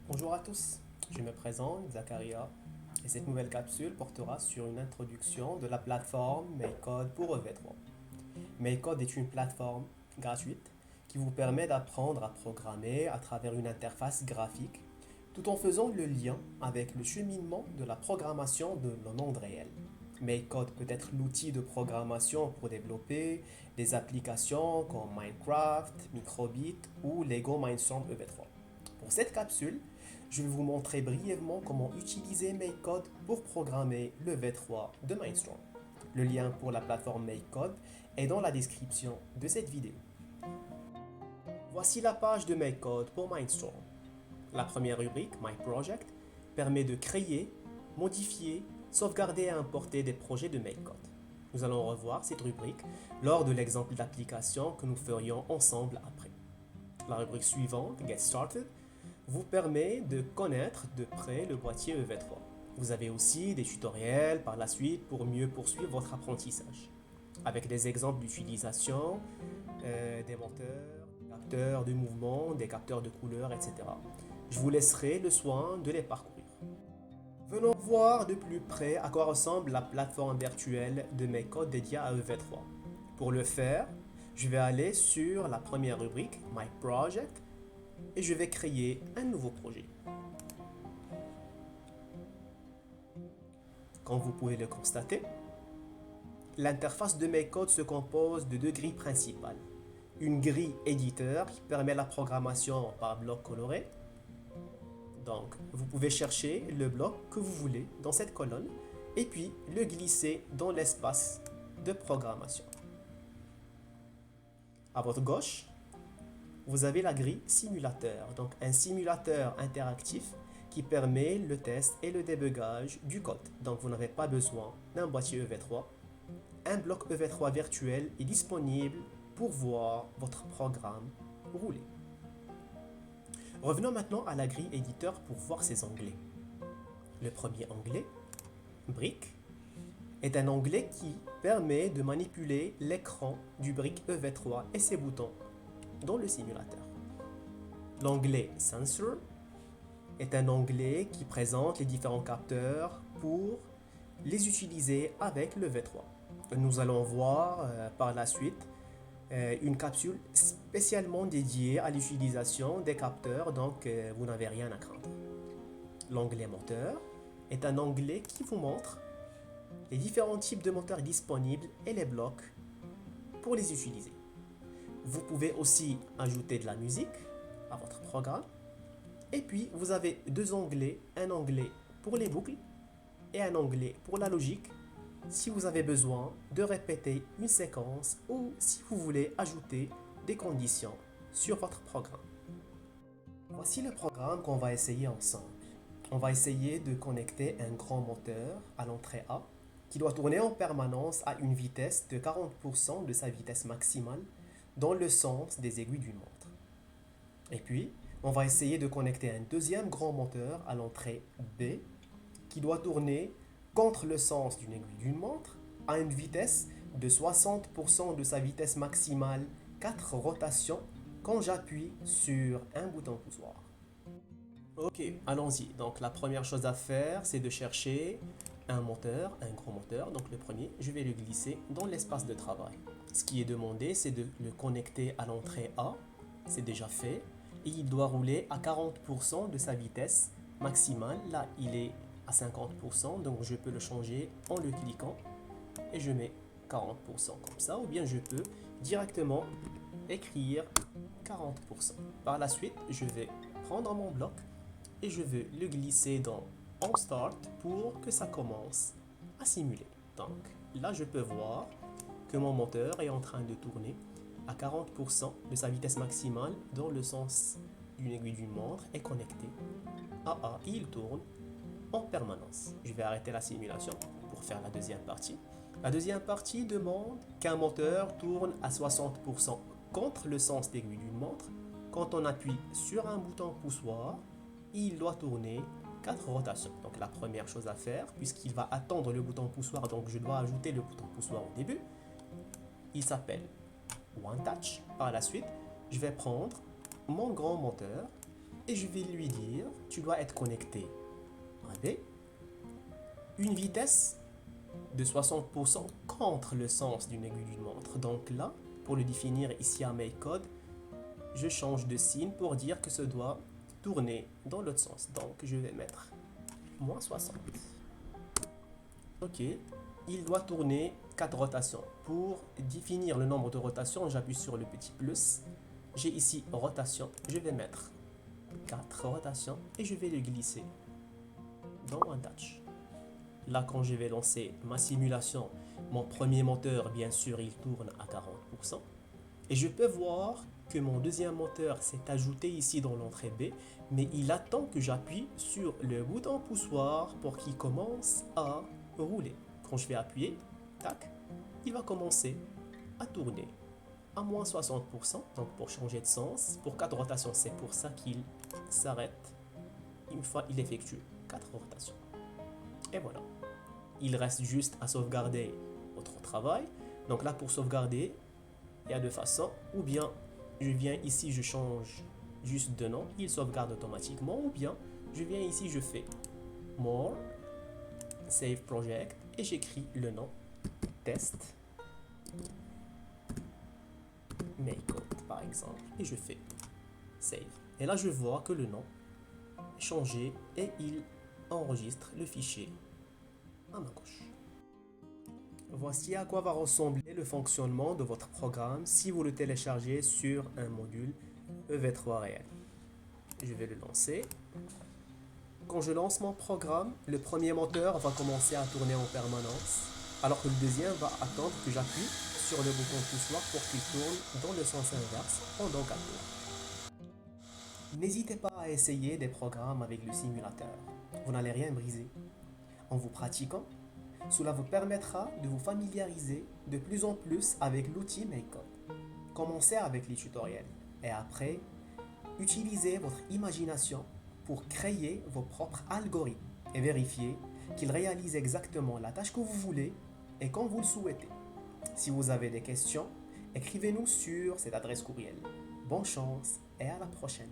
Bonjour à tous, je me présente, Zakaria, et cette nouvelle capsule portera sur une introduction de la plateforme MakeCode pour EV3. MakeCode est une plateforme gratuite qui vous permet d'apprendre à programmer à travers une interface graphique tout en faisant le lien avec le cheminement de la programmation de le monde réel. MakeCode peut être l'outil de programmation pour développer des applications comme Minecraft, Microbit ou Lego Mindstorm EV3. Pour cette capsule, je vais vous montrer brièvement comment utiliser MakeCode pour programmer le V3 de Mindstorm. Le lien pour la plateforme MakeCode est dans la description de cette vidéo. Voici la page de MakeCode pour Mindstorm. La première rubrique, My Project, permet de créer, modifier, sauvegarder et importer des projets de MakeCode. Nous allons revoir cette rubrique lors de l'exemple d'application que nous ferions ensemble après. La rubrique suivante, Get Started, vous permet de connaître de près le boîtier EV3. Vous avez aussi des tutoriels par la suite pour mieux poursuivre votre apprentissage, avec des exemples d'utilisation des moteurs, capteurs de mouvement, des capteurs de couleurs, etc. Je vous laisserai le soin de les parcourir. Venons voir de plus près à quoi ressemble la plateforme virtuelle de MakeCode dédiée à EV3. Pour le faire, je vais aller sur la première rubrique, My Project, et je vais créer un nouveau projet. Comme vous pouvez le constater, l'interface de MakeCode se compose de deux grilles principales. Une grille éditeur qui permet la programmation par bloc coloré. Donc, vous pouvez chercher le bloc que vous voulez dans cette colonne et puis le glisser dans l'espace de programmation. À votre gauche, vous avez la grille simulateur, donc un simulateur interactif qui permet le test et le débugage du code. Donc vous n'avez pas besoin d'un boîtier EV3. Un bloc EV3 virtuel est disponible pour voir votre programme rouler. Revenons maintenant à la grille éditeur pour voir ses onglets. Le premier onglet, Brick, est un onglet qui permet de manipuler l'écran du brick EV3 et ses boutons dans le simulateur. L'onglet Sensor est un onglet qui présente les différents capteurs pour les utiliser avec le V3. Nous allons voir par la suite une capsule spécialement dédiée à l'utilisation des capteurs, donc vous n'avez rien à craindre. L'onglet moteur est un onglet qui vous montre les différents types de moteurs disponibles et les blocs pour les utiliser. Vous pouvez aussi ajouter de la musique à votre programme. Et puis, vous avez deux onglets, un onglet pour les boucles et un onglet pour la logique, si vous avez besoin de répéter une séquence ou si vous voulez ajouter des conditions sur votre programme. Voici le programme qu'on va essayer ensemble. On va essayer de connecter un grand moteur à l'entrée A qui doit tourner en permanence à une vitesse de 40% de sa vitesse maximale dans le sens des aiguilles d'une montre. Et puis, on va essayer de connecter un deuxième grand moteur à l'entrée B qui doit tourner contre le sens d'une aiguille d'une montre à une vitesse de 60% de sa vitesse maximale, 4 rotations quand j'appuie sur un bouton poussoir. Ok, allons-y. Donc la première chose à faire, c'est de chercher un moteur, un gros moteur. Donc le premier, je vais le glisser dans l'espace de travail. Ce qui est demandé, c'est de le connecter à l'entrée A. C'est déjà fait. Et il doit rouler à 40% de sa vitesse maximale. Là, il est à 50%, donc je peux le changer en le cliquant. Et je mets 40% comme ça. Ou bien je peux directement écrire 40%. Par la suite, je vais prendre mon bloc et je vais le glisser dans On Start pour que ça commence à simuler. Donc là, je peux voir que mon moteur est en train de tourner à 40% de sa vitesse maximale dans le sens d'une aiguille d'une montre est connecté à A. Il tourne en permanence. Je vais arrêter la simulation pour faire la deuxième partie. La deuxième partie demande qu'un moteur tourne à 60% contre le sens d'aiguille d'une montre. Quand on appuie sur un bouton poussoir, il doit tourner 4 rotations. Donc la première chose à faire, puisqu'il va attendre le bouton poussoir, donc je dois ajouter le bouton poussoir au début, il s'appelle One Touch. Par la suite, je vais prendre mon grand moteur et je vais lui dire, tu dois être connecté avec une vitesse de 60% contre le sens d'une aiguille d'une montre. Donc là, pour le définir ici à MakeCode, je change de signe pour dire que ça doit tourner dans l'autre sens. Donc je vais mettre moins 60. Ok, il doit tourner 4 rotations. Pour définir le nombre de rotations, j'appuie sur le petit plus. J'ai ici rotation, je vais mettre 4 rotations et je vais le glisser dans OneTouch. Là, quand je vais lancer ma simulation, mon premier moteur, bien sûr, il tourne à 40%. Et je peux voir que mon deuxième moteur s'est ajouté ici dans l'entrée B, mais il attend que j'appuie sur le bouton poussoir pour qu'il commence à rouler. Quand je vais appuyer, tac, il va commencer à tourner à moins 60%. Donc pour changer de sens, pour 4 rotations, c'est pour ça qu'il s'arrête une fois il effectue 4 rotations. Et voilà. Il reste juste à sauvegarder votre travail. Donc là, pour sauvegarder, il y a deux façons. Ou bien, je viens ici, je change juste de nom, il sauvegarde automatiquement. Ou bien, je viens ici, je fais More, Save Project, et j'écris le nom, Test, MakeCode par exemple, et je fais Save. Et là, je vois que le nom est changé et il enregistre le fichier à ma gauche. Voici à quoi va ressembler le fonctionnement de votre programme si vous le téléchargez sur un module EV3 réel. Je vais le lancer. Quand je lance mon programme, le premier moteur va commencer à tourner en permanence, alors que le deuxième va attendre que j'appuie sur le bouton poussoir pour qu'il tourne dans le sens inverse pendant 4 tours. N'hésitez pas à essayer des programmes avec le simulateur. Vous n'allez rien briser. En vous pratiquant, cela vous permettra de vous familiariser de plus en plus avec l'outil MakeCode. Commencez avec les tutoriels et après, utilisez votre imagination pour créer vos propres algorithmes et vérifier qu'ils réalisent exactement la tâche que vous voulez et quand vous le souhaitez. Si vous avez des questions, écrivez-nous sur cette adresse courriel. Bonne chance et à la prochaine.